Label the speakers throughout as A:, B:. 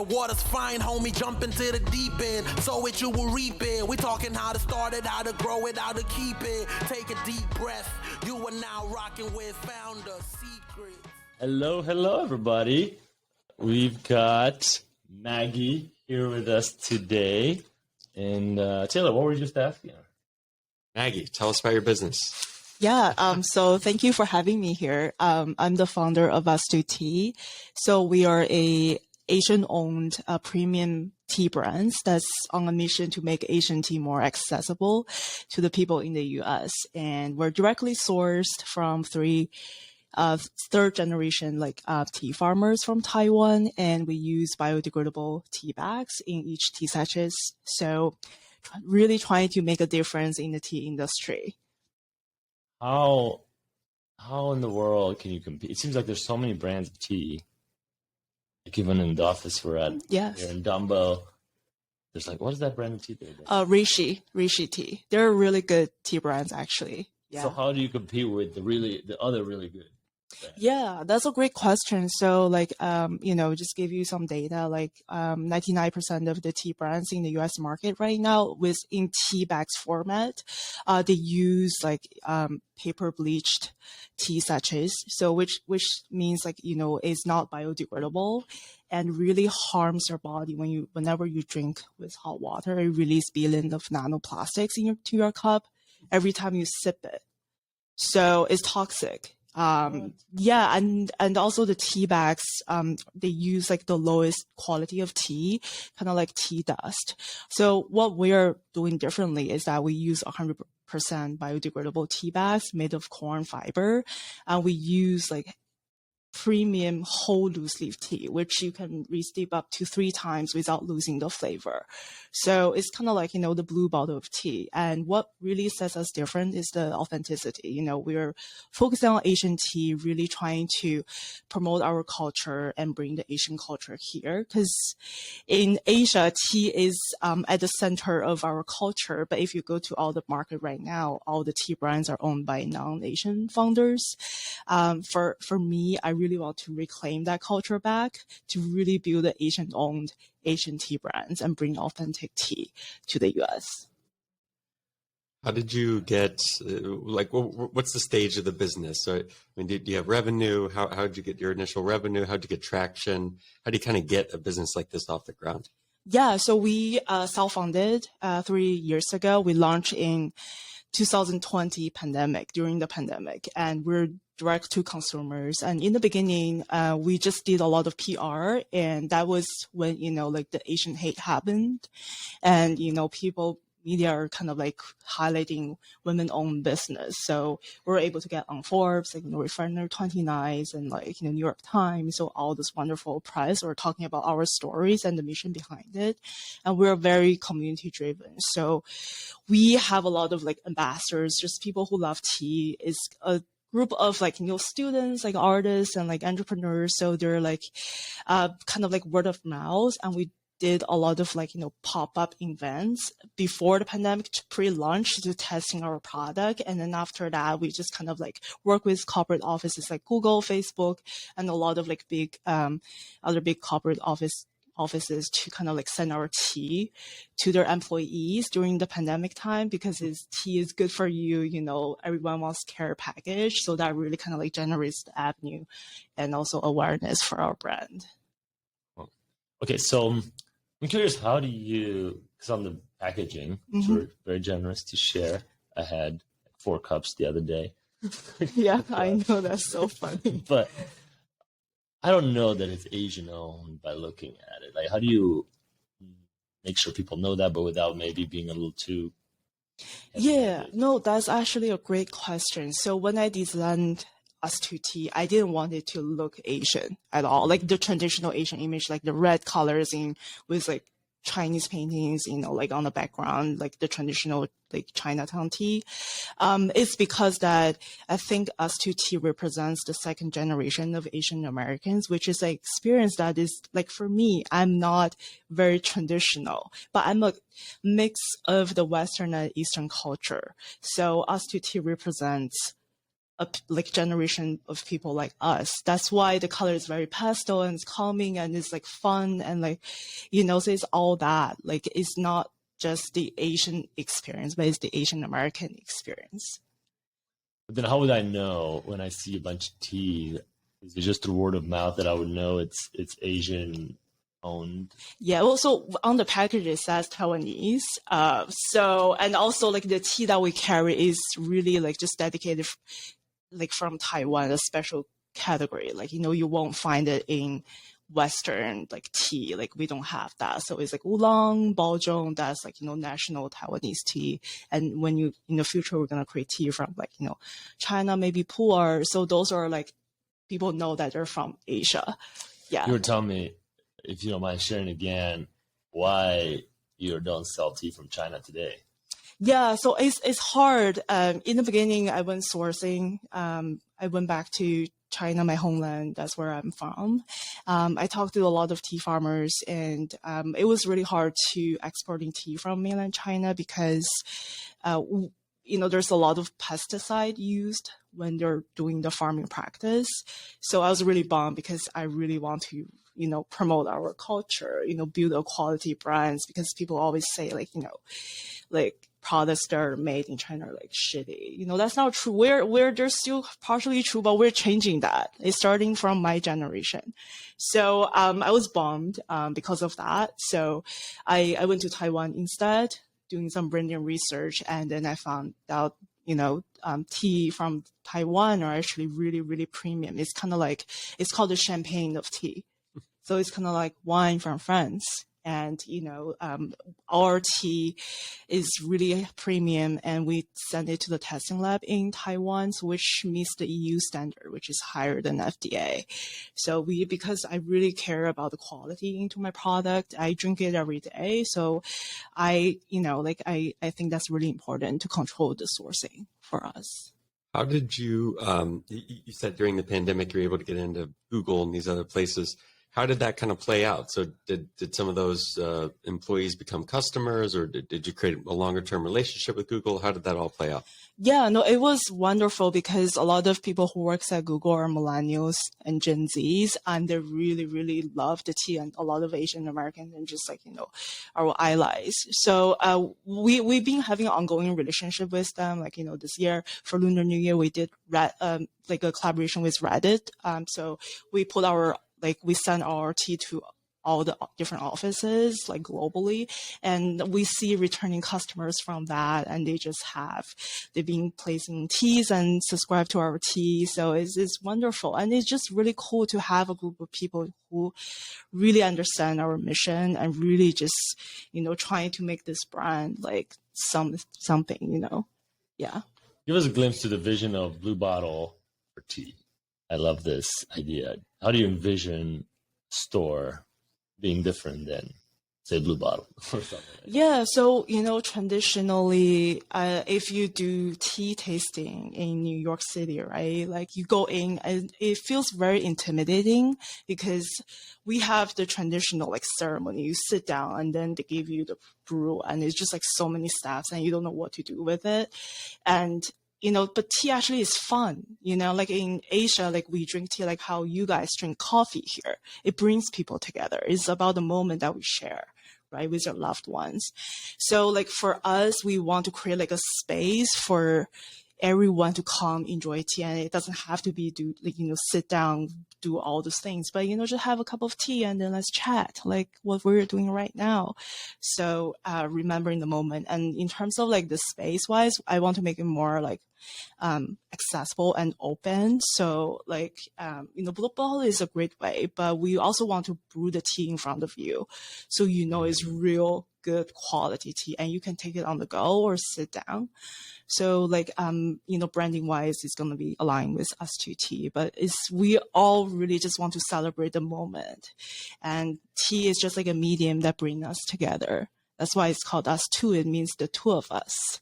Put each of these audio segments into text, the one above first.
A: the water's fine, homie, jump into the deep end. Sow it, you will reap it. We talking how to start it, how to grow it, how to keep it. Take a deep breath. You are now rocking with Founder Secrets.
B: Hello, everybody. We've got Maggie here with us today. And Taylor, what were you just asking her?
C: Maggie, tell us about your business.
D: Yeah, so thank you for having me here. I'm the founder of UsTwo Tea. So we are a Asian-owned premium tea brand that's on a mission to make Asian tea more accessible to the people in the US. And we're directly sourced from third generation tea farmers from Taiwan, and we use biodegradable tea bags in each tea sachets. So really trying to make a difference in the tea industry.
B: How in the world can you compete? It seems like there's so many brands of tea. Like even in the office we're at here in Dumbo, there's like, what is that brand of tea?
D: Rishi Tea. They're really good tea brands actually. Yeah.
B: So how do you compete with the other really good brands?
D: Yeah, that's a great question. So just give you some data, 99% of the tea brands in the US market right now in tea bags format, they use paper bleached tea sachets. So which means it's not biodegradable and really harms your body whenever you drink with hot water. It releases billions of nanoplastics into your cup every time you sip it. So it's toxic. And also the tea bags, they use the lowest quality of tea, kind of like tea dust. So what we're doing differently is that we use 100% biodegradable tea bags made of corn fiber, and we use premium whole loose leaf tea, which you can re-steep up to 3 times without losing the flavor. So it's kind of the blue bottle of tea. And what really sets us different is the authenticity. We're focusing on Asian tea, really trying to promote our culture and bring the Asian culture here. Because in Asia, tea is at the center of our culture. But if you go to all the market right now, all the tea brands are owned by non-Asian founders. For me, I really want to reclaim that culture back to really build the Asian-owned Asian tea brands and bring authentic tea to the US.
C: How did you get, what's the stage of the business? So, do you have revenue? How did you get your initial revenue? How did you get traction? How do you kind of get a business like this off the ground?
D: Yeah, so we self-funded 3 years ago. We launched in 2020 during the pandemic, and we're direct to consumers. And in the beginning, we just did a lot of PR, and that was when, the Asian hate happened. And, media are kind of highlighting women-owned business. So we're able to get on Forbes, Refinery 29, and New York Times. So all this wonderful press are talking about our stories and the mission behind it. And we're very community driven. So we have a lot of ambassadors, just people who love tea. Is a group of students, artists and entrepreneurs. So they're kind of word of mouth. And we did a lot of pop-up events before the pandemic, pre-launch, to testing our product. And then after that, we just kind of work with corporate offices like Google, Facebook, and a lot of big, other big corporate offices to kind of send our tea to their employees during the pandemic time, because tea is good for you. Everyone wants care package. So that really kind of generates the avenue and also awareness for our brand.
B: Okay, so I'm curious, how do you, because on the packaging, you were very generous to share. I had 4 cups the other day.
D: Yeah, I know, that's so funny.
B: But I don't know that it's Asian owned by looking at it. How do you make sure people know that, but without maybe being a little too...
D: Yeah, no, that's actually a great question. So when I designed UsTwo Tea, I didn't want it to look Asian at all, the traditional Asian image, the red colors with Chinese paintings, on the background, the traditional Chinatown tea. It's because that I think UsTwo Tea represents the second generation of Asian Americans, which is an experience that is for me, I'm not very traditional, but I'm a mix of the Western and Eastern culture. So UsTwo Tea represents like generation of people like us. That's why the color is very pastel and it's calming and it's like fun and like, so it's all that. Like it's not just the Asian experience, but it's the Asian American experience.
B: But then how would I know when I see a bunch of tea? Is it just through word of mouth that I would know it's Asian owned? Yeah,
D: well, so on the package it says Taiwanese. And also like the tea that we carry is really like just dedicated like from Taiwan, a special category. Like, you won't find it in Western like tea. Like we don't have that. So it's like oolong, baozhong, that's like, national Taiwanese tea. And when in the future, we're going to create tea from like, China, maybe pu'er. So those are like, people know that they're from Asia. Yeah.
B: You were telling me, if you don't mind sharing again, why you don't sell tea from China today.
D: Yeah, so it's hard. In the beginning, I went sourcing. I went back to China, my homeland. That's where I'm from. I talked to a lot of tea farmers, and it was really hard to exporting tea from mainland China because, there's a lot of pesticide used when they're doing the farming practice. So I was really bummed because I really want to, promote our culture, build a quality brands, because people always say like products that are made in China are like shitty. That's not true. We're they're still partially true, but we're changing that. It's starting from my generation. So I was bummed because of that. So I went to Taiwan instead, doing some branding research, and then I found out tea from Taiwan are actually really, really premium. It's kind of like, it's called the champagne of tea. So it's kind of like wine from France. And, our tea is really premium, and we send it to the testing lab in Taiwan, which meets the EU standard, which is higher than FDA. So because I really care about the quality into my product, I drink it every day. So I think that's really important to control the sourcing for us.
C: How did you said during the pandemic, you were able to get into Google and these other places. How did that kind of play out? So did some of those employees become customers, or did you create a longer term relationship with Google? How did that all play out?
D: Yeah, no, it was wonderful because a lot of people who works at Google are millennials and Gen Zs, and they really, really love the tea, and a lot of Asian Americans and just our allies. So we've been having an ongoing relationship with them. This year for Lunar New Year, we did a collaboration with Reddit. So we put we send our tea to all the different offices, globally, and we see returning customers from that, and they've been placing teas and subscribe to our tea. So it's wonderful, and it's just really cool to have a group of people who really understand our mission and really just trying to make this brand something. Yeah.
B: Give us a glimpse to the vision of Blue Bottle for tea. I love this idea. How do you envision a store being different than, say, Blue Bottle or something like that?
D: Yeah, so, traditionally, if you do tea tasting in New York City, right, you go in and it feels very intimidating because we have the traditional ceremony. You sit down and then they give you the brew, and it's just so many steps and you don't know what to do with it. And but tea actually is fun, in Asia, we drink tea like how you guys drink coffee here. It brings people together. It's about the moment that we share, right, with your loved ones. So for us, we want to create a space for everyone to come enjoy tea, and it doesn't have to be sit down, do all those things, but just have a cup of tea and then let's chat like what we're doing right now. So remembering the moment. And in terms of the space wise, I want to make it more accessible and open. So Blue Bottle is a great way, but we also want to brew the tea in front of you, so it's real good quality tea, and you can take it on the go or sit down. So branding wise, it's going to be aligned with UsTwo Tea, but we all really just want to celebrate the moment, and tea is just a medium that brings us together. That's why it's called UsTwo. It means the two of us.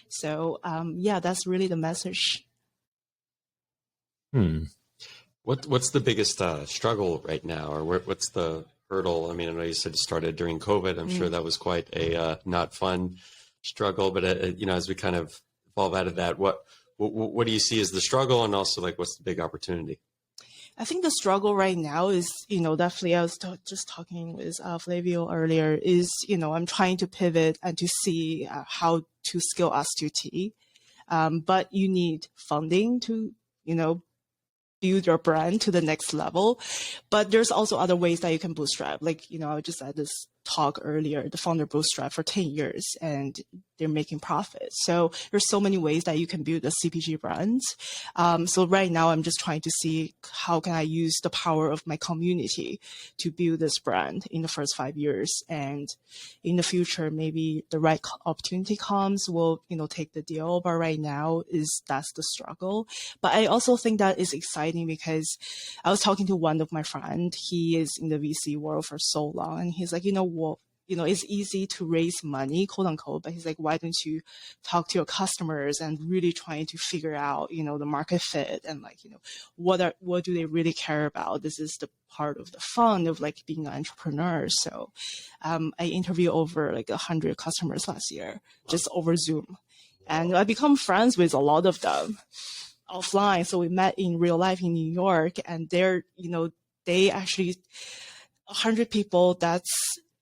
D: So that's really the message.
C: What's the biggest struggle right now, or what's the hurdle? I mean, I know you said you started during COVID. I'm sure that was quite a not fun struggle, but as we kind of evolve out of that, what what do you see as the struggle, and also like what's the big opportunity?
D: I think the struggle right now is, definitely, I was just talking with Flavio earlier, is, I'm trying to pivot and to see how to scale UsTwo Tea. But you need funding to, build your brand to the next level. But there's also other ways that you can bootstrap. Like, I just had this talk earlier, the founder bootstrap for 10 years and they're making profits. So there's so many ways that you can build a CPG brand. So right now I'm just trying to see how can I use the power of my community to build this brand in the first 5 years. And in the future, maybe the right opportunity comes, we'll, take the deal. But right now that's the struggle. But I also think that is exciting because I was talking to one of my friends. He is in the VC world for so long. And he's like, it's easy to raise money, quote unquote, but he's like, why don't you talk to your customers and really trying to figure out, the market fit and like, what do they really care about? This is the part of the fun of like being an entrepreneur. So I interviewed over like 100 customers last year, just over Zoom. And I become friends with a lot of them offline. So we met in real life in New York, and they actually 100 people, that's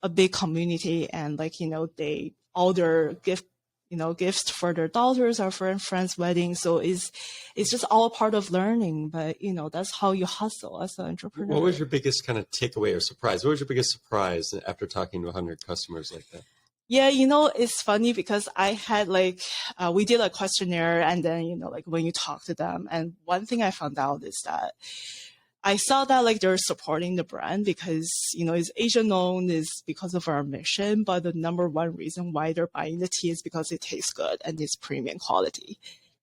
D: a big community, and like, they all their gifts for their daughters or for friends' weddings. So it's just all part of learning, but that's how you hustle as an entrepreneur.
C: What was your biggest kind of takeaway or surprise? What was your biggest surprise after talking to 100 customers like that?
D: Yeah, it's funny because I had we did a questionnaire, and then, when you talk to them, and one thing I found out is that I saw that like they're supporting the brand because, it's Asian known is because of our mission, but the number one reason why they're buying the tea is because it tastes good and it's premium quality.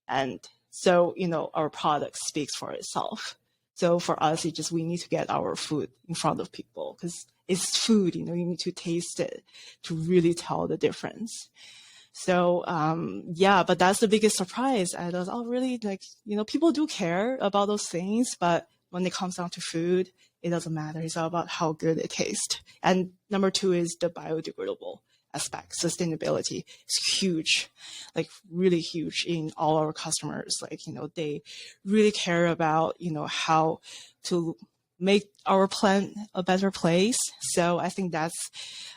D: And so, our product speaks for itself. So for us, we need to get our food in front of people because it's food, you need to taste it to really tell the difference. So, but that's the biggest surprise. I was, really, people do care about those things, but when it comes down to food, it doesn't matter. It's all about how good it tastes. And number two is the biodegradable aspect. Sustainability is huge, like really huge in all our customers. Like, they really care about, how to make our planet a better place. So I think I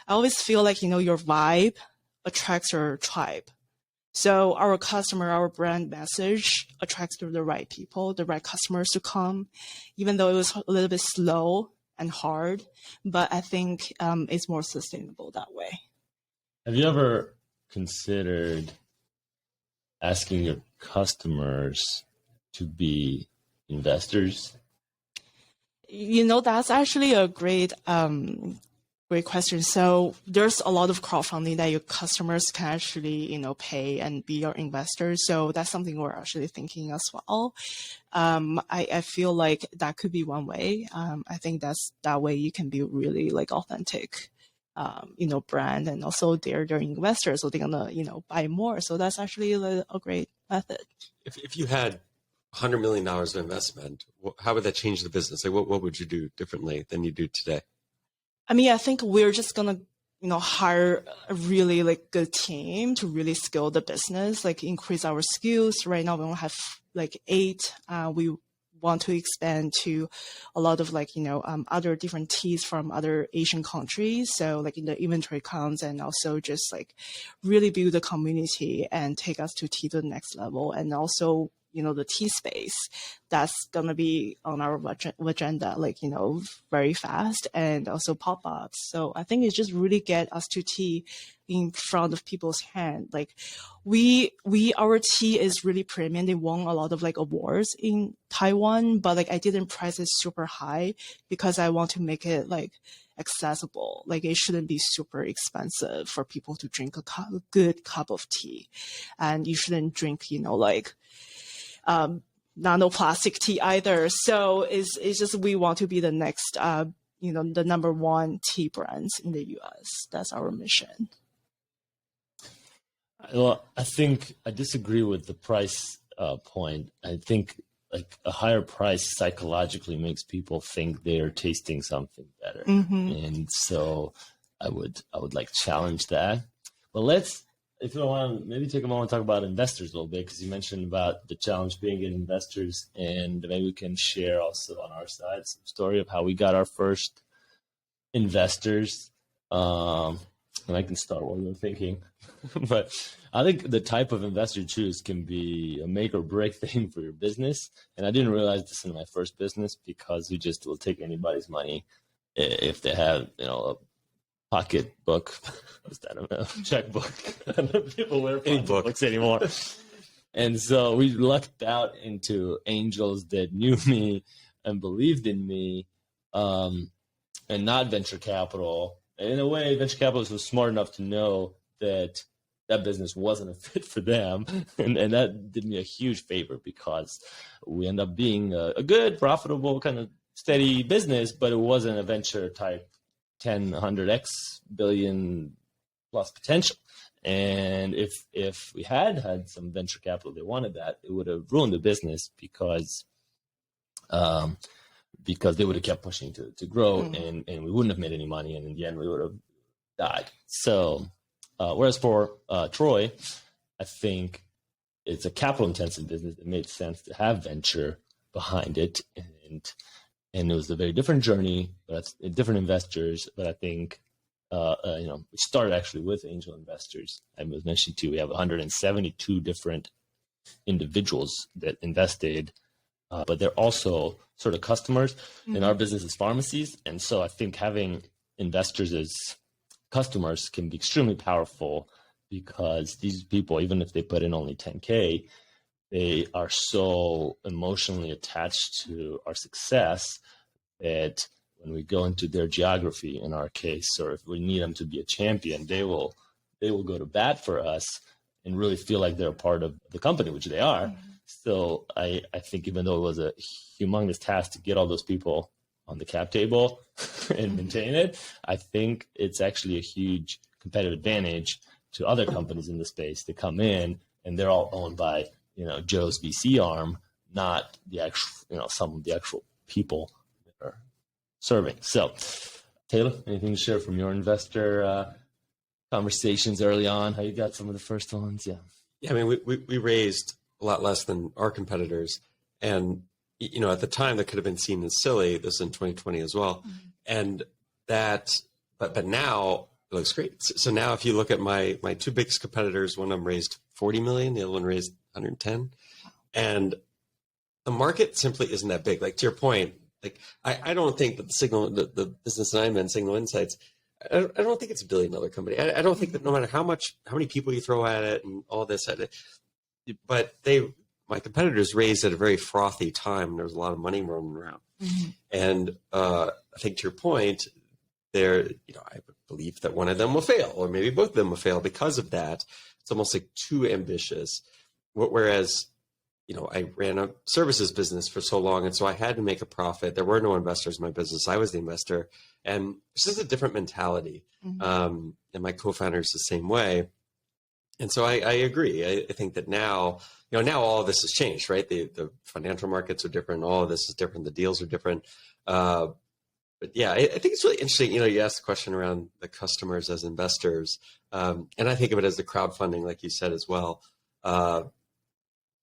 D: always feel like, your vibe attracts your tribe. So our brand message attracts the right people, the right customers to come, even though it was a little bit slow and hard, but I think it's more sustainable that way.
B: Have you ever considered asking your customers to be investors?
D: That's actually a great question. So there's a lot of crowdfunding that your customers can actually, pay and be your investors. So that's something we're actually thinking as well. I feel like that could be one way. I think that way you can be really like authentic, brand, and also they're investors, so they're gonna, buy more. So that's actually a great method.
C: If you had $100 million of investment, how would that change the business? Like what would you do differently than you do today?
D: I think we're just gonna, hire a really like good team to really scale the business, like increase our skills. Right now we don't have like 8. We want to expand to a lot of other different teas from other Asian countries. So like in the inventory counts, and also just like really build a community and take UsTwo Tea to the next level. And also, the tea space, that's going to be on our agenda, very fast, and also pop-ups. So I think it's just really get UsTwo Tea in front of people's hand. Like our tea is really premium. They won a lot of awards in Taiwan, but I didn't price it super high because I want to make it accessible. It shouldn't be super expensive for people to drink a good cup of tea. And you shouldn't drink, nanoplastic tea either. So it's just, we want to be the next, the number one tea brands in the US. That's our mission.
B: Well, I think I disagree with the price point. I think a higher price psychologically makes people think they are tasting something better. Mm-hmm. And so I would challenge that. But if you don't want, maybe take a moment to talk about investors a little bit, because you mentioned about the challenge being getting investors, and maybe we can share also on our side some story of how we got our first investors. And I can start while you're thinking. But I think the type of investor you choose can be a make or break thing for your business. And I didn't realize this in my first business, because we just will take anybody's money if they have, a pocketbook. What's that? I don't know. Checkbook. I don't know if people wear pocketbooks anymore. And so we lucked out into angels that knew me and believed in me, and not venture capital. In a way, venture capitalists was smart enough to know that that business wasn't a fit for them. And that did me a huge favor, because we end up being a good, profitable, kind of steady business, but it wasn't a venture type 10, 100x billion plus potential. And if we had some venture capital that wanted that, it would have ruined the business, because they would have kept pushing to grow, and we wouldn't have made any money, and in the end we would have died. So whereas for Troy, I think it's a capital intensive business. It made sense to have venture behind it, and it was a very different journey, but different investors. But I think we started actually with angel investors. I was mentioning too, we have 172 different individuals that invested, but they're also sort of customers. In our business is pharmacies. And so I think having investors as customers can be extremely powerful, because these people, even if they put in only 10K, they are so emotionally attached to our success that when we go into their geography, in our case, or if we need them to be a champion, they will go to bat for us and really feel like they're a part of the company, which they are. So I think even though it was a humongous task to get all those people on the cap table and maintain it, I think it's actually a huge competitive advantage to other companies in the space to come in, and they're all owned by, Joe's VC arm, not the actual, some of the actual people that are serving. So Taylor, anything to share from your investor conversations early on? How you got some of the first ones? Yeah.
C: Yeah. I mean, we raised a lot less than our competitors. And, at the time that could have been seen as silly. This is in 2020 as well. And that, but now it looks great. So now if you look at my two biggest competitors, one of them raised 40 million, the other one raised 110. And the market simply isn't that big. Like, to your point, like, I don't think that the business that I'm in, Signal Insights, I don't think it's a $1 billion company. I don't think that no matter how many people you throw at it and all this, but my competitors raised at a very frothy time. There was a lot of money rolling around. And I think, to your point, I believe that one of them will fail, or maybe both of them will fail because of that. It's almost like too ambitious. Whereas, I ran a services business for so long, and so I had to make a profit. There were no investors in my business. I was the investor, and it's just a different mentality. And my co-founders the same way. And so I agree. I think that now all of this has changed, right? The financial markets are different. All of this is different. The deals are different. But yeah, I think it's really interesting. You asked the question around the customers as investors. And I think of it as the crowdfunding, like you said as well.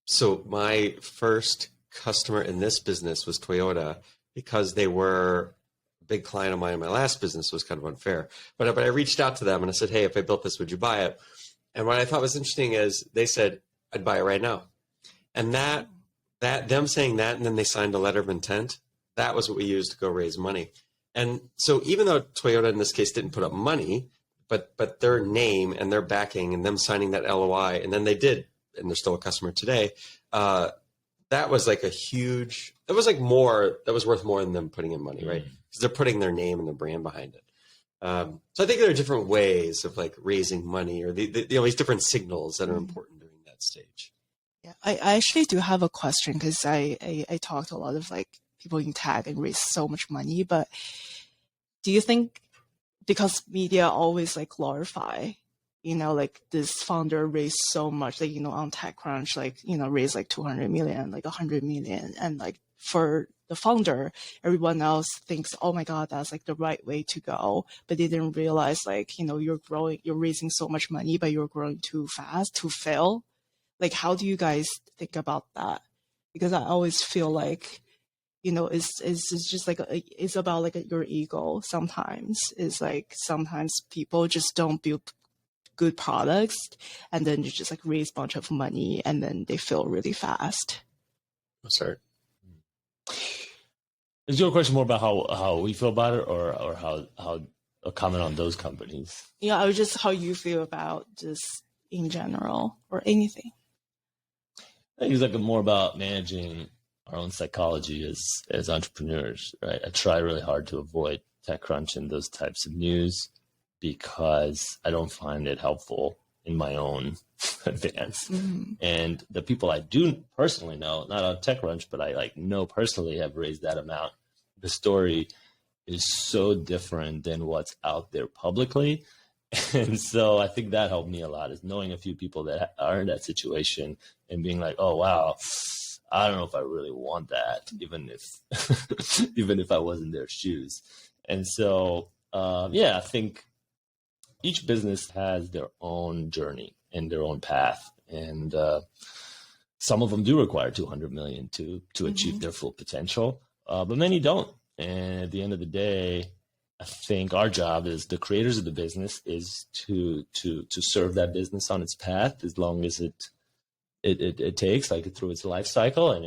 C: So my first customer in this business was Toyota, because they were a big client of mine in my last business. Was kind of unfair. But I reached out to them and I said, hey, if I built this, would you buy it? And what I thought was interesting is they said, I'd buy it right now. And that them saying that, and then they signed a letter of intent, that was what we used to go raise money. And so even though Toyota in this case didn't put up money, but their name and their backing and them signing that LOI, and then they did, and they're still a customer today, that was like that was worth more than them putting in money, right? Because they're putting their name and their brand behind it. So I think there are different ways of like raising money, or these different signals that are important during that stage.
D: Yeah, I actually do have a question, because I talked to a lot of like people in tech and raise so much money, but do you think, because media always like glorify, like this founder raised so much, like, on TechCrunch, like, raised like 200 million, like 100 million, and like for the founder, everyone else thinks, oh my God, that's like the right way to go. But they didn't realize like, you're raising so much money, but you're growing too fast to fail. Like, how do you guys think about that? Because I always feel like, it's just like, it's about like your ego sometimes. It's like, sometimes people just don't build good products and then you just like raise a bunch of money and then they fail really fast.
C: Sorry.
B: Is your question more about how we feel about it or how a comment on those companies?
D: Yeah, or just how you feel about just in general or anything.
B: I think it's like more about managing our own psychology as entrepreneurs, right? I try really hard to avoid TechCrunch and those types of news because I don't find it helpful in my own advance. Mm-hmm. And the people I do personally know, not on TechCrunch, but I know personally have raised that amount. The story is so different than what's out there publicly. And so I think that helped me a lot, is knowing a few people that are in that situation and being like, oh, wow, I don't know if I really want that, even if I was in their shoes. And so, I think each business has their own journey and their own path. And some of them do require 200 million to achieve their full potential, but many don't. And at the end of the day, I think our job as the creators of the business is to serve that business on its path as long as it takes, like through its life cycle. And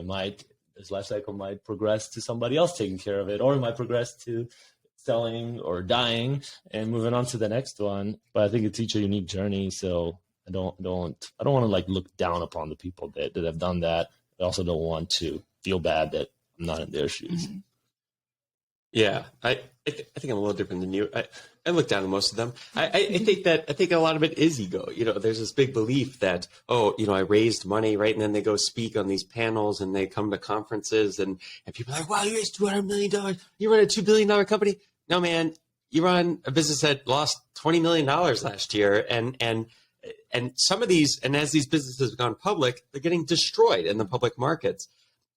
B: its life cycle might progress to somebody else taking care of it, or it might progress to selling or dying and moving on to the next one. But I think it's each a unique journey. So I don't want to like look down upon the people that have done that. I also don't want to feel bad that I'm not in their shoes.
C: Mm-hmm. Yeah, I think I'm a little different than you. I look down on most of them. I think a lot of it is ego. There's this big belief that, I raised money, right? And then they go speak on these panels and they come to conferences and people are like, wow, you raised $200 million. You run a $2 billion company. No, man, you run a business that lost $20 million last year. And some of these, and as these businesses have gone public, they're getting destroyed in the public markets.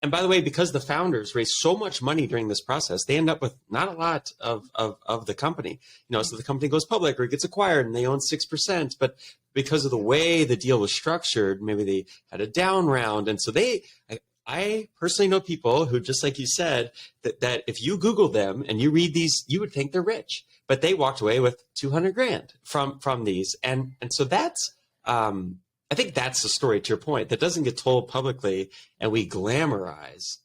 C: And by the way, because the founders raised so much money during this process, they end up with not a lot of the company. So the company goes public or it gets acquired and they own 6%. But because of the way the deal was structured, maybe they had a down round. And so I personally know people who, just like you said, that if you Google them and you read these, you would think they're rich, but they walked away with 200 grand from these. And so that's, I think that's the story, to your point, that doesn't get told publicly, and we glamorize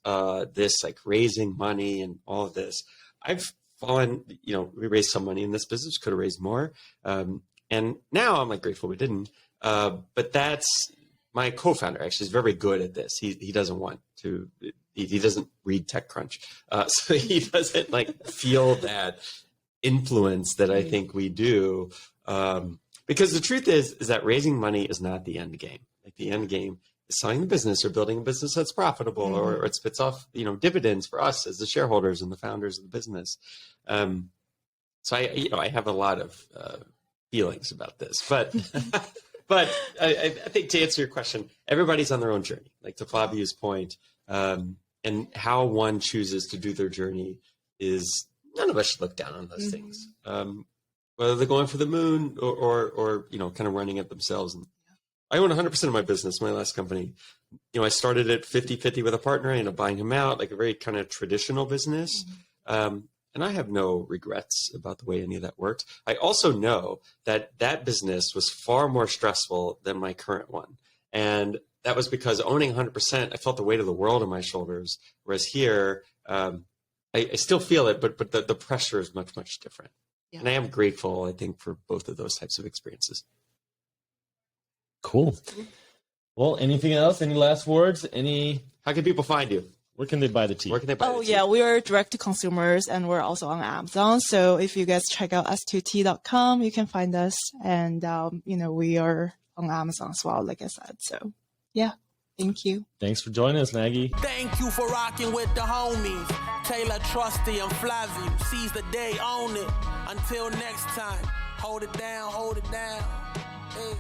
C: this, like raising money and all of this. I've fallen, we raised some money in this business, could have raised more. And now I'm like grateful we didn't. But that's my co-founder actually is very good at this. He doesn't want to, he doesn't read TechCrunch. So he doesn't like feel that influence that I think we do. Because the truth is that raising money is not the end game. Like the end game is selling the business or building a business that's profitable, or it spits off, dividends for us as the shareholders and the founders of the business. So I have a lot of feelings about this, but I think to answer your question, everybody's on their own journey. Like to Flavia's point, and how one chooses to do their journey is, none of us should look down on those things. Whether they're going for the moon or kind of running it themselves. And I own 100% of my business, my last company. I started at 50-50 with a partner. I ended up buying him out, like a very kind of traditional business. And I have no regrets about the way any of that worked. I also know that business was far more stressful than my current one. And that was because owning 100%, I felt the weight of the world on my shoulders. Whereas here, I still feel it, but the pressure is much, much different. Yeah. And I am grateful, I think, for both of those types of experiences.
B: Cool. Well, anything else? Any last words?
C: How can people find you?
B: Where can they buy the tea?
D: Yeah, we are direct to consumers and we're also on Amazon. So if you guys check out UsTwoTea.com, you can find us. And, we are on Amazon as well, like I said. So, yeah. Thank you.
B: Thanks for joining us, Maggie.
A: Thank you for rocking with the homies. Taylor, Trusty, and Flavio. Seize the day, own it. Until next time, hold it down, hold it down. Hey.